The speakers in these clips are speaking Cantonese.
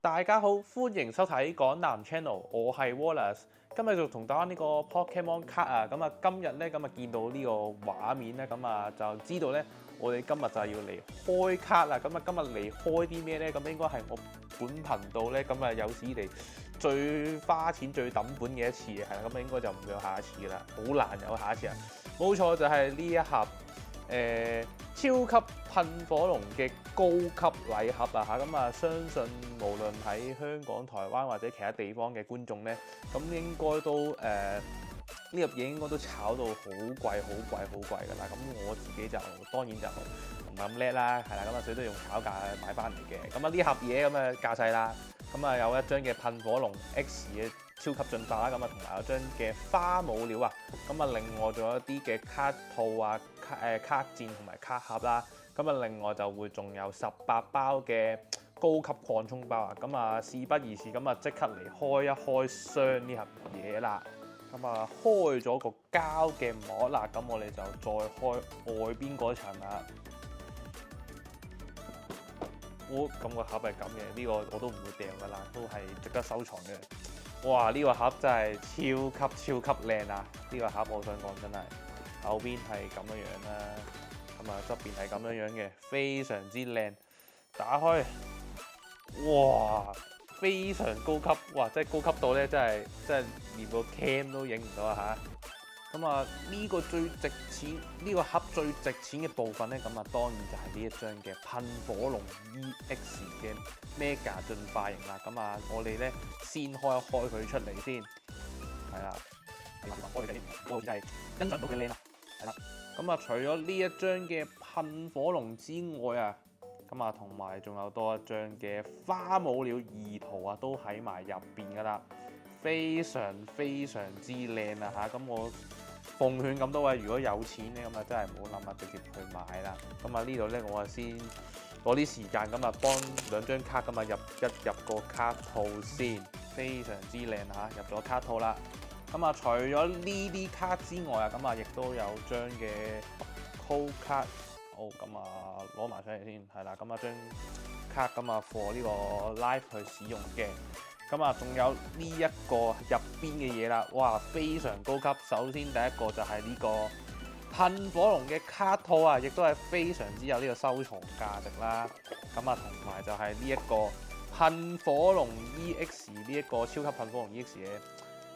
大家好，歡迎收睇港男 Channel，我係 Wallace，今日就同大家呢個 Pokemon 卡啊，咁啊今日咧咁啊見到呢個畫面咧，咁啊就知道咧，我哋今日就係要嚟開卡啦，咁啊今日嚟開啲咩咧？咁應該係我本頻道咧，咁啊有史以嚟最花錢最抌本嘅一次，係啦，咁啊應該就唔會有下一次啦，好難有下一次啊！冇錯，就係呢一盒超級噴火龍嘅高級禮盒啊嚇，咁啊相信無論喺香港、台灣或者其他地方嘅觀眾咧，咁應該都呢盒嘢應該都炒到好貴、好貴、好貴㗎啦。咁我自己就當然就唔係咁叻啦，係啦，咁啊所以都用炒價買翻嚟嘅。咁啊呢盒嘢咁啊架勢啦，咁啊有一張嘅噴火龍 X 嘅超級進化啦，咁啊同埋有張嘅花舞鳥啊，咁啊另外仲有一啲嘅卡套啊、卡墊同埋卡盒啦，咁啊另外就會仲有18包嘅高級擴充包啊，咁啊事不宜遲，咁啊即刻嚟開一開箱呢盒嘢啦，咁啊開咗個膠嘅膜啦，咁我哋就再開外邊嗰層啦。咁個盒係咁嘅，呢個我都唔會掉噶啦，都係值得收藏嘅。哇！呢個盒真係超級靚啊！呢個盒我想講真係後邊係咁樣啦，咁啊側邊係咁樣嘅，非常之靚。打開，哇！非常高級，哇！真係高級到咧，真係連個 cam 都影唔到啊嚇！咁啊，呢個最值錢，呢個盒最值錢嘅部分咧，咁啊當然就係呢一張嘅噴火龍 EX 嘅 Mega 進化型啦。咁啊，我哋咧先開一開佢出嚟先，係啦，開嚟，我就係欣賞到佢靚啦，係啦。咁啊，除咗呢一張嘅噴火龍之外啊，咁啊同埋仲有多一張嘅花舞鳥二圖啊，都喺埋入邊噶啦。非常之靚啊嚇！咁我奉勸咁多位，如果有錢咧，咁啊真係唔好諗啊，直接去買啦。咁啊呢度咧，我啊先攞啲時間咁啊，幫兩張卡咁啊入個卡套先，非常之靚嚇，入咗卡套啦。咁啊，除咗呢啲卡之外啊，咁啊亦都有張嘅 code 卡，好咁啊攞埋上嚟先，係啦。咁啊張卡咁啊 for 呢個 live 去使用嘅。咁啊，仲有呢一個入邊嘅嘢啦，哇，非常高級。首先第一個就係呢個噴火龍嘅卡套啊，亦都係非常之有呢個收藏價值啦。咁啊，同埋就係呢一個噴火龍 EX 呢一個超級噴火龍 EX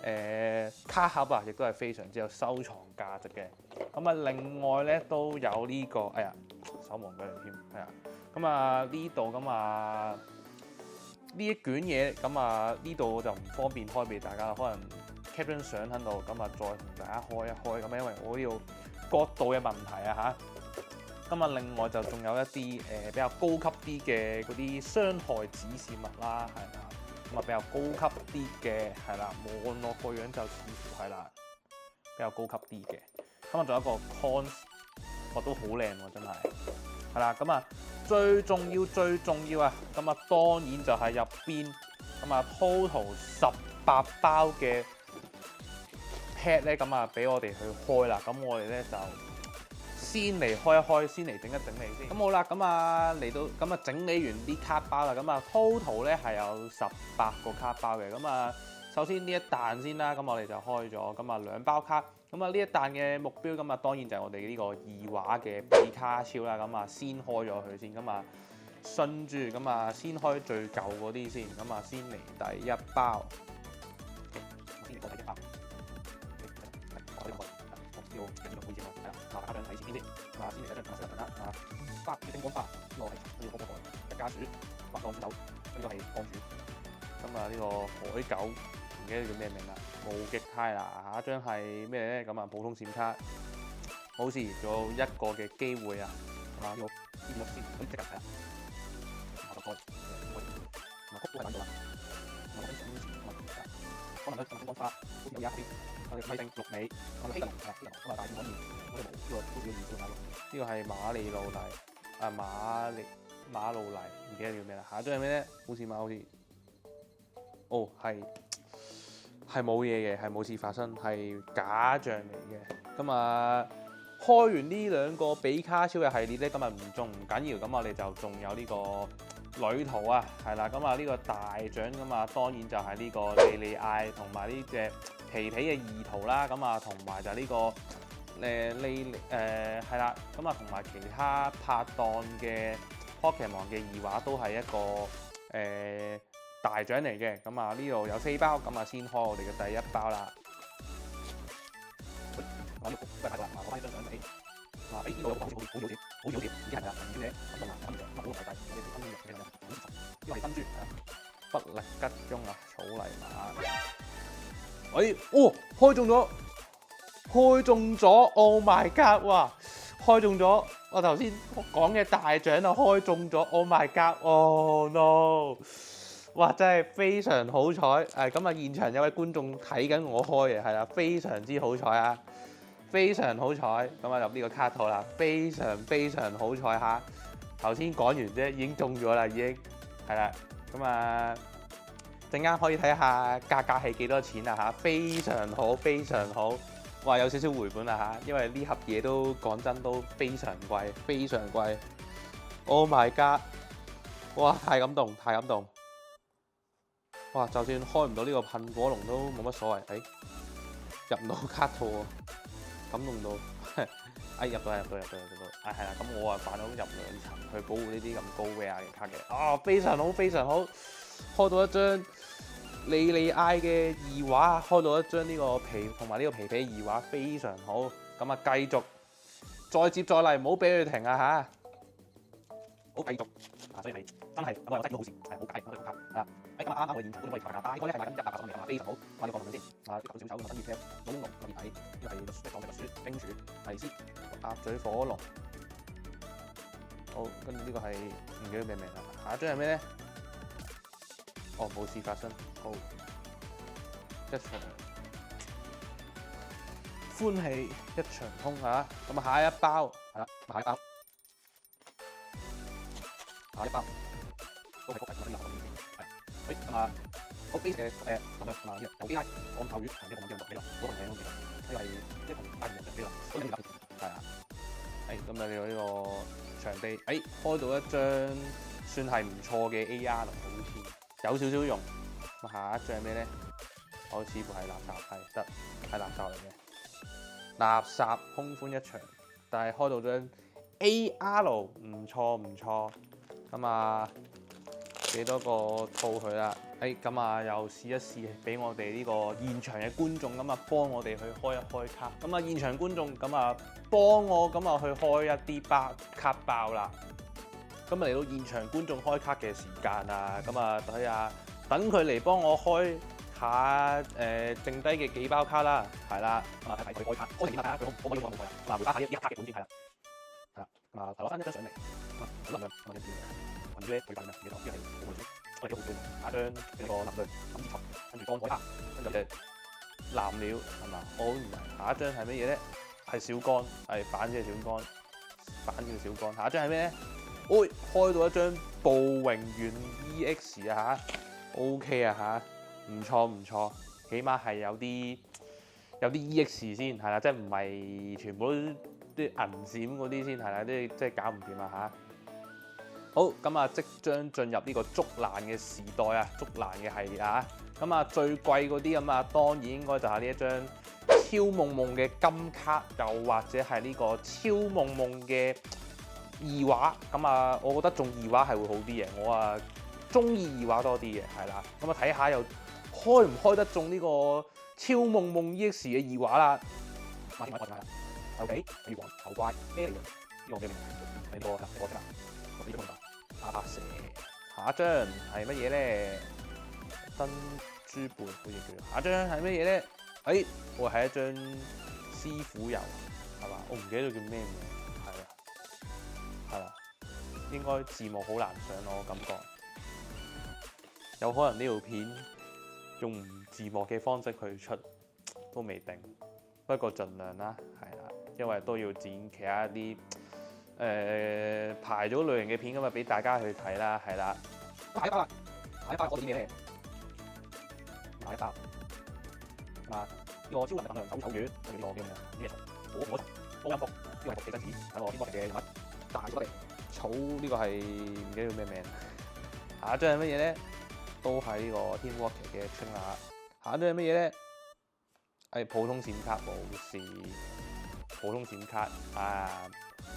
嘅卡盒啊，亦都係非常之有收藏價值嘅。咁啊，另外咧都有呢個，哎呀，手忙腳亂添，係啊。咁啊呢度咁啊。呢一卷嘢咁啊，呢度我就唔方便開俾大家，可能 cap 張相喺度，咁啊再同大家開一開咁，因為我呢度角度嘅問題啊嚇。咁啊，另外就仲有一啲比較高級啲嘅嗰啲傷害指示物啦，係啦，咁啊比較高級啲嘅係啦，望落個樣就似乎係啦，比較高級啲嘅。咁啊，仲有一個 cons， 都好靚喎，真係係啦，咁啊。最重要啊！咁啊，當然就係入邊咁啊，total 18包嘅 pad 咧，咁啊，俾我哋去開啦。咁我哋咧就先嚟開一開，先嚟整一整理先。咁好啦，咁啊嚟到咁啊整理完啲卡包啦。咁啊，total 咧係有18個卡包嘅。咁啊，首先呢一彈先啦，咁我哋就開咗咁啊2包卡。咁啊呢一彈嘅目標咁啊當然就係我哋呢個二畫嘅比卡超啦，咁啊先開咗佢先，咁啊順住咁啊先開最舊嗰啲先，咁啊先嚟第一包，先嚟第一包，我呢個要繼續配置我，係啦，嗱打兩睇前邊先，啊先嚟一張白色嘅啦，啊花嘅星光花，呢個係呢個一家鼠，滑浪狗，呢個係鋼鼠，咁啊呢個海狗。唔記得叫咩名啦，無極泰啦，下一張係咩咧？咁啊，普通閃卡，冇事，仲有一個嘅機會啊，係嘛？要呢個先，咁即刻係啦，下個開，同埋曲都係揾到啦，同埋跟住可能咧星光花，好似有啲我哋米定綠尾，我哋希特龍係希特龍，咁啊大件可以，我哋冇呢個都要二少買喎，呢個係馬利路麗，馬路麗，唔記得叫咩啦，下一張係咩咧？好似好似，哦係冇嘢嘅，係冇事發生，係假象嚟嘅。咁啊，開完呢兩個比卡超嘅系列咧，咁啊唔中唔緊要，咁我哋就仲有呢個旅途啊，係啦，咁啊呢個大獎咁啊，當然就係呢個莉莉艾同埋呢隻皮皮嘅二圖啦，咁啊同埋就呢個係啦，咁啊同埋其他拍檔嘅 Pokemon 嘅二畫都係一個大獎嚟嘅，咁啊呢度有4包，咁啊先開我哋嘅第一包啦。我呢個都係睇過啦，我翻呢張相俾。呢度有個好似好似已經係啦，唔知咧咁凍啊，咁就好大，我哋分嘅呢個係珍珠，不力吉中啊，草泥馬。開中咗 ！Oh my god！ 哇，開中咗！我頭先講嘅大獎啊，開中咗 ！Oh my god！Oh no！ 哇，真係非常好彩！咁啊，現場有位觀眾睇緊我開嘅，係啦，非常之好彩啊！非常好彩，咁啊入呢個卡套啦，非常好彩嚇！頭先講完啫，已經中咗啦，已經係啦，咁啊陣間可以睇下價格係幾多錢啊嚇，非常好，哇有少少回本啦嚇，因為呢盒嘢都講真都非常貴，Oh my god！ 哇太感動，哇就算開唔到呢個噴火龍都冇乜所謂，入唔到卡套喎。感動到，入到，係啦，咁我啊扮到入2層去保護呢啲咁高 rare 嘅卡嘅，非常好，開到一張莉莉艾嘅二畫，開到一張呢個皮同埋呢個皮皮二畫，非常好，咁啊繼續再接再厲，唔好俾佢停啊嚇，好繼續，所以係真係咁我有得到好事，係好解，我哋卡係啦。咁啱我現場都可以睇下，大概咧係買緊180蚊嘅，非常好。呢個講先，呢個小丑咁啊，新月票，老龍特別睇，呢個係一講嘅雪冰柱，提斯鴨嘴火龍。好，跟住呢個係唔記得咩名啦。下一張係咩咧？冇事發生。好，一場歡喜一場空嚇。咁啊，下一包係啦，下一包都係谷體同埋啲流。咁啊，好 base 嘅咁啊，有機拉按扣魚同呢個咁樣嘅啦，嗰個名我記得，呢個係一同大型嘅啦，嗰個係啊，咁啊，你有呢個場地，開到一張算係唔錯嘅 AR，好似有少少用。咁下一張係咩咧？我似乎係垃圾，得係垃圾嚟嘅，垃圾空歡一場，但係開到張 AR 唔錯，咁啊。幾多個套佢啦？咁啊，又試一試，俾我哋呢個現場嘅觀眾咁啊，幫我哋去開一開卡。咁啊，現場觀眾咁啊，幫我咁啊去開一啲卡包啦。咁啊，嚟到現場觀眾開卡嘅時間啊，咁啊睇下，等佢嚟幫我開下剩低嘅幾包卡啦，係啦。咁啊睇佢開卡，開成點啊？佢可唔可以開啊？嗱，回家下一卡嘅本先係啦。係啦，攞翻一張相嚟，好能量，我哋見。呢佢緊啊，呢度係好滿足，我哋都好中意。下張呢個藍隊錦子蟲，跟住乾海蝦，跟住隻藍鳥係嘛？唔係，下一張係乜嘢咧？係小乾，係反嘅小乾，反嘅小乾。下一張係咩咧？開到一張暴榮遠 EX 啊嚇 ，OK 啊嚇，唔錯，起碼係有啲 EX 先係啦，即係唔係全部都啲銀閃嗰啲先係啦，即係搞唔掂啊嚇。好，咁啊，即將進入呢個竹蘭嘅時代啊，竹蘭嘅系列啊，咁啊最貴嗰啲咁啊，當然應該就係呢一張超夢夢嘅金卡，又或者係呢個超夢夢嘅二畫，咁啊，我覺得中二畫係會好啲嘅，我啊中意二畫多啲嘅，係啦，咁啊睇下又開唔開得中呢個超夢夢 EX 嘅二畫啦。馬天馬過咗啦，手幾魚王頭怪咩嚟嘅？呢個咩名？呢個啦，我識啦。阿蛇，下一張係乜嘢咧？珍珠貝好似叫。下一張係乜嘢咧？我係一張師傅油，係嘛？我唔記得咗叫咩名，係啦，應該字幕好難上我感覺，有可能呢條片用字幕嘅方式去出都未定，不過盡量啦，係啦，因為都要剪其他一啲。排咗類型嘅片咁啊，俾大家去睇啦，係啦。下一包啦，下一包我點嘢？下一包呢個超能量手魚，跟住呢個叫咩啊？咩蟲？火蟲，高音福，呢個係伏地真子，係個天魔嘅人物。大咗嚟，草呢個係唔記得叫咩名。下一張係乜嘢咧？都係呢個天 Walker 嘅青亞。下一張係乜嘢咧？係普通閃卡冇事，普通閃卡啊，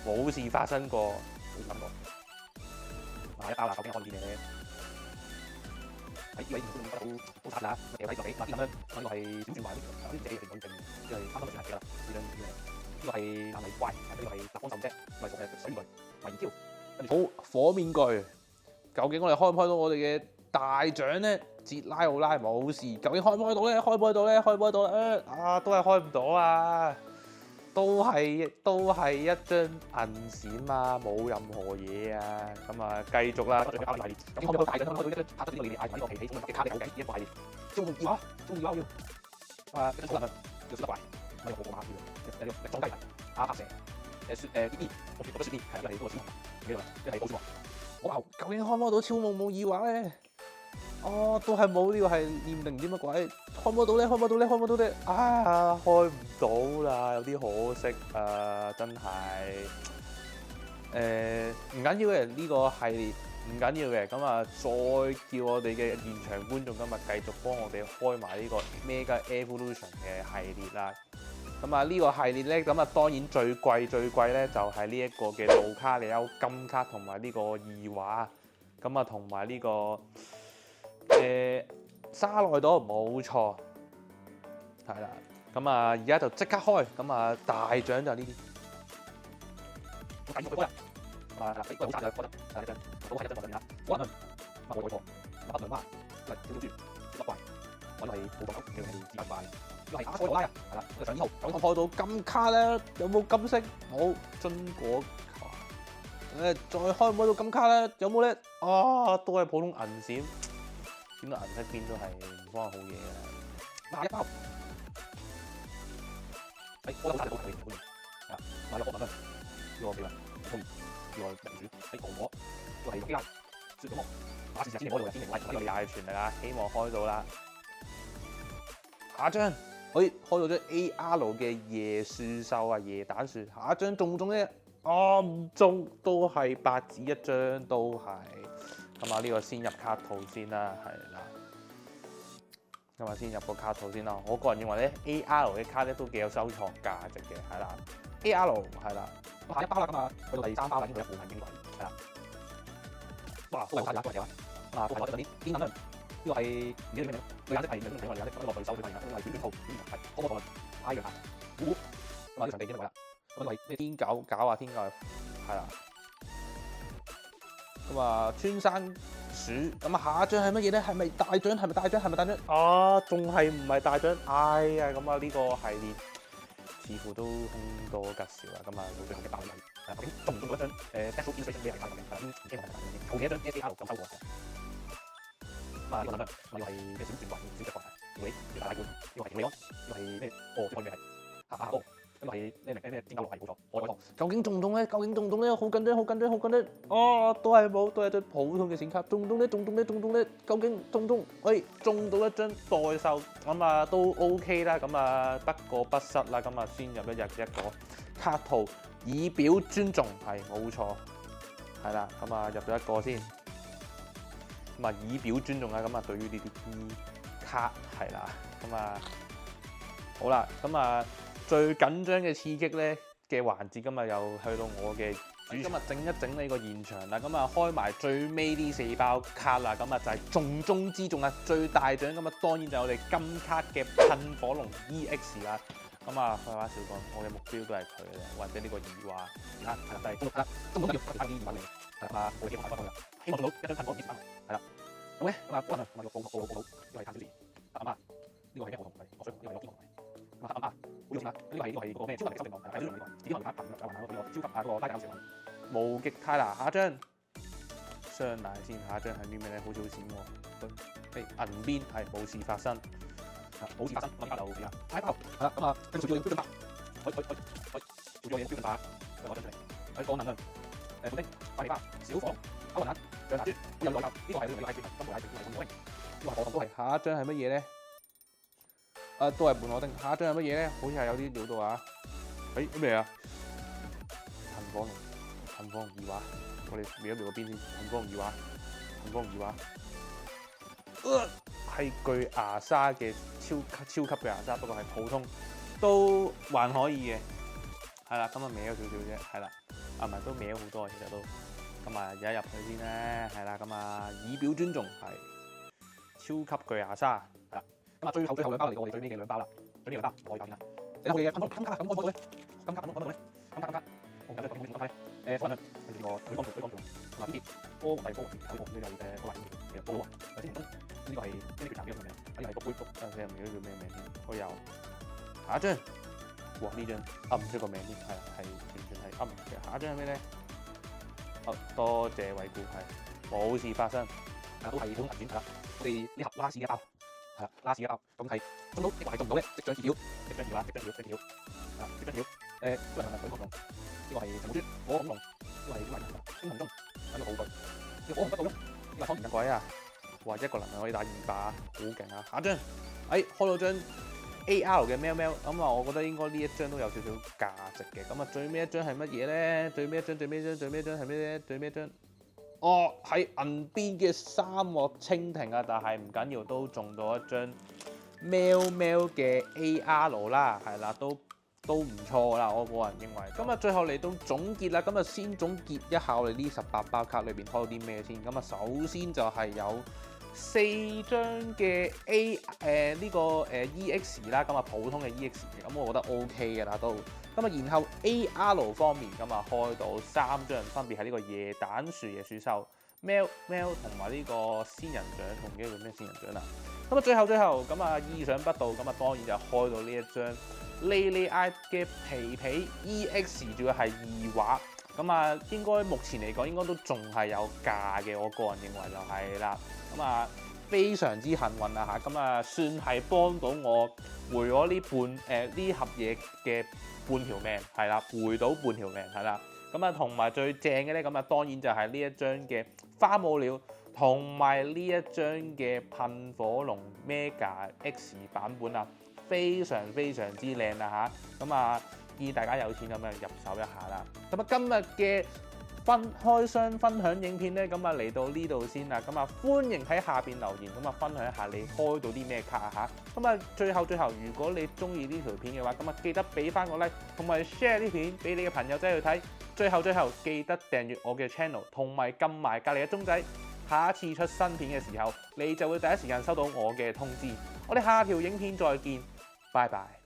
冇事發生過，冇感覺。下一包啦，究竟開啲咩咧？喺呢位唔覺得好差啦，掉低個幾，嗱呢個係小轉壞，呢隻係穩定，呢個係啱啱轉係嘅啦，呢個係南泥怪，呢個係立方獸啫，呢個係水面具，圍挑，好火面具，究竟我哋開唔開到我哋嘅大獎咧？捷拉奧拉冇事，究竟開唔開到咧？開唔開到咧？開唔開到咧？啊，都係開唔到啊！都係一張銀閃啊，冇任何嘢啊，咁啊繼續啦。咁開到大嘅，開到一張拍得呢個你嗌埋呢個皮皮嘅卡，你好計，一個係中意啊，中意啊要啊，一張好難要雪怪，咪用好馬票，有裝雞人，阿蛇，D，我覺得雪 D 係因為嗰個小紅，記得嘛？即係好小紅。哇！究竟開唔開到超夢夢耳環咧？哦，都係冇呢個係念定唔知乜鬼，開唔到咧，開唔到咧，開唔到咧，啊，開唔到啦，有啲可惜啊，真係。唔緊要嘅，呢個系列唔緊要嘅，咁啊再叫我哋嘅現場觀眾今日繼續幫我哋開埋呢個 Mega Evolution 嘅系列啦。咁啊呢個系列咧，咁啊當然最貴咧就係呢一個嘅路卡里歐金卡同埋呢個異畫，咁啊同埋呢個。沙奈朵冇錯，係啦，咁啊而家就即刻開，咁啊大獎就係呢啲。我睇過佢啊，呢個好渣嘅，覺得係一張，都係一張作品啊。可能乜我錯，乜兩孖，嚟小豬，小怪，我係冇講，你係自敗，又係阿塞拉啊，係啦，上2號，咁開到金卡咧，有冇金色？冇榛果球，再開唔開到金卡咧？有冇咧？啊，都係普通銀閃。點解銀色邊都係唔關好嘢嘅？下一包，我都好大嘅好嘢，啊，買咗600蚊，呢個幾位，呢個人主，紅果，呢個係基拉，雪咗魔，馬士先嚟開到嘅，先嚟買，呢個廿全嚟啦，希望開到啦。下一張，開到張 AR 嘅椰樹獸啊，椰蛋樹，下一張中唔中咧？啊，唔中，都係白紙一張，都係。咁啊，呢個先入卡套先啦，係啦。咁啊，先入個卡套先啦。我個人認為咧，AR 嘅卡咧都幾有收藏價值嘅，係啦。AR 係啦，下一包啦，咁啊，去到第3包啦，已經有一部分經過，係啦。哇，都係好大嘅啊！都係攞咗啲邊撚呢個係唔知咩嚟？佢顏色係兩種顏色，一個對手佢發現啦，呢個係短套，係可可太陽啊，咁啊，呢場地點位啦？咁係咩天狗搞啊？天狗係啦。咁啊，穿山鼠，咁啊下一張係乜嘢咧？係咪大獎？係咪大獎？係咪大獎？啊，仲係唔係大獎？哎呀，咁啊呢個系列似乎都凶多吉少啦。咁啊到最後嘅爆禮，究竟中唔中到一張Special Inscription 咩嚟㗎？唔知係後幾多張 SAR 咁收過嘅。咁啊呢個諗法，呢個係咩小轉怪？小隻怪，呢個大冠，呢個係利安，呢個係咩？哦，最開嘅係咁係咩天狗落係冇錯，我改錯。究竟中唔中咧？究竟中唔中咧？好緊張，好緊張，好緊張！哦，都係冇，都係張普通嘅閃卡。中唔中咧？中唔中咧？中唔中咧？究竟中唔中？喂，中到一張代獸，咁啊都 OK 啦。咁啊得過不失啦。咁啊先入一個卡套，以表尊重，係冇錯，係啦。咁啊入咗一個先，咁啊以表尊重啊。咁啊對於呢啲卡係啦，咁啊好啦，咁啊。最緊張嘅刺激咧嘅環節，今日又去到我嘅主。今日整一整呢個現場啦，咁啊開埋最尾呢4包卡啦，咁啊就係重中之重啊，最大獎咁啊當然就係我哋金卡嘅噴火龍 EX 啦。咁啊廢話少講，我嘅目標都係佢嘅，或者呢個二話啊，係啦，就係公鹿卡，根本都要睇啲二品嚟，係啊，我嘅開放啦，希望做到一張噴火龍 EX 係啦。好嘅，咁啊關啊，咁啊個報呢個係碳小時，阿媽呢個係咩號同係我水，呢個係我邊號同埋阿媽。好用啊！呢個係個咩超能力生命王，係呢個自己能力卡憑就玩嗰個超級個拉搞笑無極泰拿下一張雙奶先，下一張係啲咩咧？好似好閃喎，銀邊係冇事發生，冇事發生，我而家就試下大包係啦，咁啊跟住做咗標準化，做咗嘢標準化，再攞出嚟，降能量，布丁、快利巴、小火、口雲眼、象牙珠，有內購，呢個係呢個 IP 金牌 IP 金牌，呢個係我都係下一張係乜嘢咧？都係伴我丁，下一張係乜嘢咧？好似係有啲料到啊！咩啊？噴火龍二畫，我哋瞄一瞄個邊先。噴火龍二畫，紅光耳環，係巨牙鯊嘅超級巨牙鯊，不過係普通都還可以嘅，係啦，咁啊歪咗少少啫，係啦，唔係都歪咗好多其實都，咁啊而家入去先咧，係啦，咁啊以表尊重係超級巨牙鯊，係啦，咁啊最後兩包嚟，我哋最尾嘅兩包啦，最尾兩包可以揀㗎，你我哋嘅噴卡咁開咧，金卡咁開咧，金卡。我揀咗金卡，火人係個水光同嗱呢啲波係波有波環其實波喎，先呢個係呢個男嘅名，呢個係個杯服，但係唔記得叫咩名添。我有下一張，哇呢張噏唔出個名添，係完全係噏唔出嘅。下一張係咩咧？多謝惠顧，係冇事發生，都係好危險㗎。我哋呢盒拉屎一包，係啦拉屎一包，咁係中到，呢個係中唔到咧，即張字條，即張條啊，即張條，即張條，都係問水光同。呢個係陳寶珠，火恐龍，呢個係小雲英雄中揾到好句，呢個火紅不倒翁，呢個係湯圓鬼啊！哇，一個能量可以打200，好勁啊！下張，開到張 AR 嘅喵喵，咁啊，我覺得應該呢一張都有少少價值嘅。咁啊，最尾一張係乜嘢咧？最尾一張係咩咧？最尾一張，係銀邊嘅沙漠蜻蜓啊！但係唔緊要，都中到一張喵喵嘅 AR 啦，係啦，都唔錯啦，我個人認為。咁啊，最後嚟到總結啦，咁啊先總結一下我哋呢18包卡裏邊開到啲咩先。咁啊，首先就係有4張嘅呢個EX 啦，咁啊普通嘅 EX 嘅，咁我覺得 OK 嘅啦都。咁啊，然後 AR 方面咁啊開到3張，分別係呢個夜蛋樹野鼠獸、喵同埋呢個仙人掌，我唔記得叫咩仙人掌啦。咁啊，最後咁啊意想不到，咁啊當然就開到呢一張。Lily I 嘅皮 EX 仲要係2畫，咁啊應該目前嚟講應該都仲係有價嘅，我個人認為就係啦，咁啊非常之幸運啊嚇，咁啊算係幫到我回咗呢盒嘢嘅半條命，係啦，回到半條命係啦，咁啊同埋最正嘅咧，咁啊當然就係呢一張嘅花舞鳥，同埋呢一張嘅噴火龍 Mega X 版本啊。非常之靚啦嚇，咁啊建議大家有錢咁樣入手一下啦。咁啊今日嘅開箱分享影片咧，咁啊嚟到呢度先啦。咁啊歡迎喺下邊留言，咁啊分享一下你開到啲咩卡啊嚇。咁啊最後，如果你中意呢條片嘅話，咁啊記得俾翻個 like，同埋 share 呢片俾你嘅朋友仔去睇。最後記得訂閱我嘅 channel，同埋撳埋隔離嘅鐘仔。下一次出新片嘅時候，你就會第一時間收到我嘅通知。我哋下條影片再見。拜拜。